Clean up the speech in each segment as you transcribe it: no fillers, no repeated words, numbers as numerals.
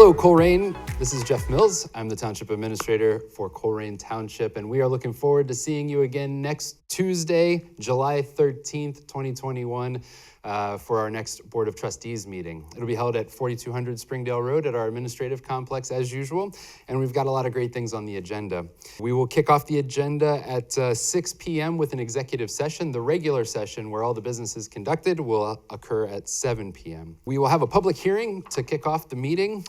Hello, Colerain. This is Geoff Milz. I'm the Township Administrator for Colerain Township, and we are looking forward to seeing you again next Tuesday, July 13th, 2021, for our next Board of Trustees meeting. It'll be held at 4200 Springdale Road at our administrative complex as usual, and we've got a lot of great things on the agenda. We will kick off the agenda at 6 p.m. with an executive session. The regular session, where all the business is conducted, will occur at 7 p.m. We will have a public hearing to kick off the meeting.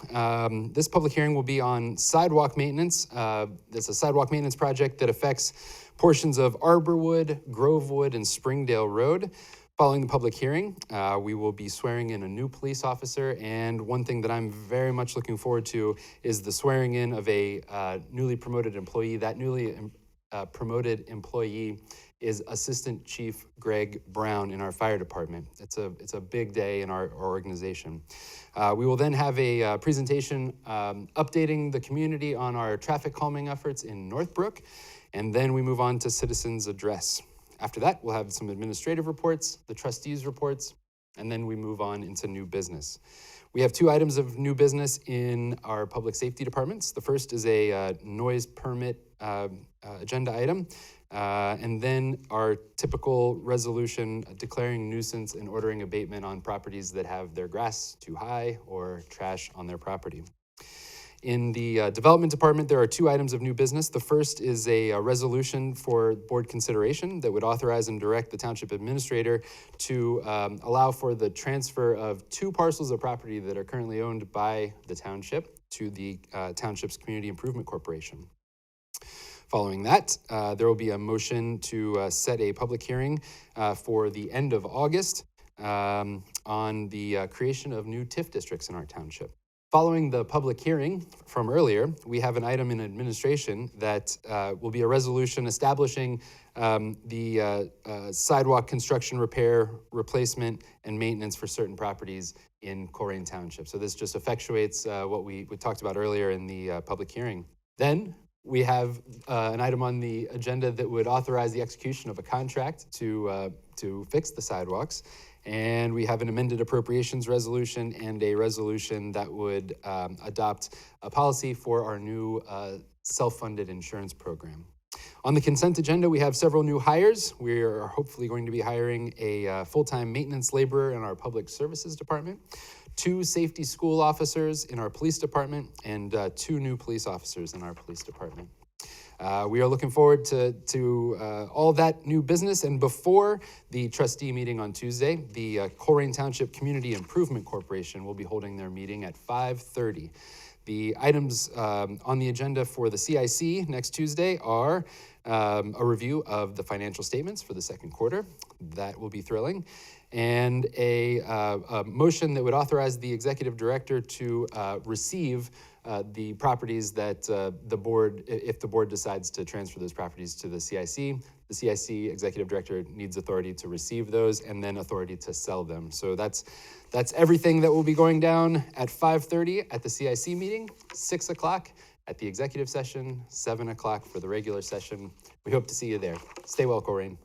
This public hearing will be on sidewalk maintenance. It's a sidewalk maintenance project that affects portions of Arborwood, Grovewood, and Springdale Road. Following the public hearing, we will be swearing in a new police officer, and one thing that I'm very much looking forward to is the swearing in of a newly promoted employee. That newly promoted employee is Assistant Chief Greg Brown in our fire department. It's a big day in our organization. We will then have a presentation updating the community on our traffic calming efforts in Northbrook, and then we move on to citizens' address. After that, we'll have some administrative reports, the trustees' reports, and then we move on into new business. We have two items of new business in our public safety departments. The first is a noise permit agenda item, and then our typical resolution declaring nuisance and ordering abatement on properties that have their grass too high or trash on their property. In the development department, there are two items of new business. The first is a resolution for board consideration that would authorize and direct the township administrator to allow for the transfer of two parcels of property that are currently owned by the township to the township's Community Improvement Corporation. Following that, there will be a motion to set a public hearing for the end of August on the creation of new TIF districts in our township. Following the public hearing from earlier, we have an item in administration that will be a resolution establishing the sidewalk construction, repair, replacement, and maintenance for certain properties in Colerain Township. So this just effectuates what we talked about earlier in the public hearing. Then we have an item on the agenda that would authorize the execution of a contract to fix the sidewalks. And we have an amended appropriations resolution and a resolution that would adopt a policy for our new self-funded insurance program. On the consent agenda, we have several new hires. We are hopefully going to be hiring a full-time maintenance laborer in our public services department, 2 safety school officers in our police department, and 2 new police officers in our police department. We are looking forward to all that new business. And before the trustee meeting on Tuesday, the Colerain Township Community Improvement Corporation will be holding their meeting at 5:30. The items on the agenda for the CIC next Tuesday are a review of the financial statements for the second quarter. That will be thrilling. And a motion that would authorize the executive director to receive the properties that the board, if the board decides to transfer those properties to the CIC executive director needs authority to receive those and then authority to sell them. So that's everything that will be going down at 5:30 at the CIC meeting, 6 o'clock at the executive session, 7 o'clock for the regular session. We hope to see you there. Stay well, Colerain.